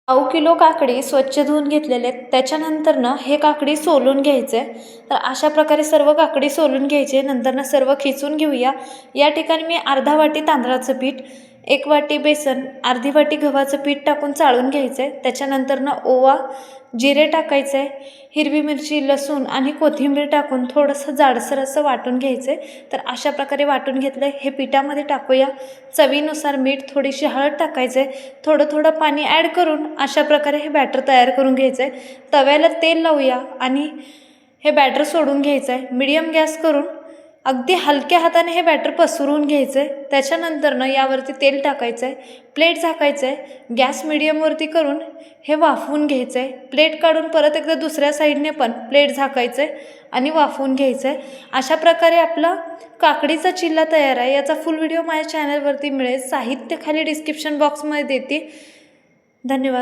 पाव किलो काकडी स्वच्छ धुवून घेतलेले आहेत. त्याच्यानंतर हे काकडी सोलून घ्यायचं आहे. तर अशा प्रकारे सर्व काकडी सोलून घ्यायची. नंतर सर्व खिसून घेऊया. या ठिकाणी मी अर्धा वाटी तांदळाचं पीठ, 1 वाटी बेसन, अर्धी वाटी गव्हाचं पीठ टाकून चाळून घ्यायचं आहे. त्याच्यानंतर ओवा, जिरे टाकायचं आहे. हिरवी मिरची, लसूण आणि कोथिंबीर टाकून थोडंसं जाडसर असं वाटून घ्यायचं आहे. तर अशा प्रकारे वाटून घेतलं हे पिठामध्ये टाकूया. चवीनुसार मीठ, थोडीशी हळद टाकायचं आहे. थोडं थोडं पाणी ॲड करून अशा प्रकारे हे बॅटर तयार करून घ्यायचं आहे. तव्याला तेल लावूया आणि हे बॅटर सोडून घ्यायचं आहे. मीडियम गॅस करून अगदी हलक्या हाताने हे बॅटर पसरवून घ्यायचं आहे. त्याच्यानंतर यावरती तेल टाकायचं आहे. प्लेट झाकायचं आहे. गॅस मीडियमवरती करून हे वाफवून घ्यायचं आहे. प्लेट काढून परत एकदा दुसऱ्या साईडने पण प्लेट झाकायचं आहे आणि वाफवून घ्यायचं आहे. अशा प्रकारे आपला काकडीचा चिल्ला तयार आहे. याचा फुल व्हिडिओ माझ्या चॅनलवरती मिळेल. साहित्य खाली डिस्क्रिप्शन बॉक्समध्ये देते. धन्यवाद.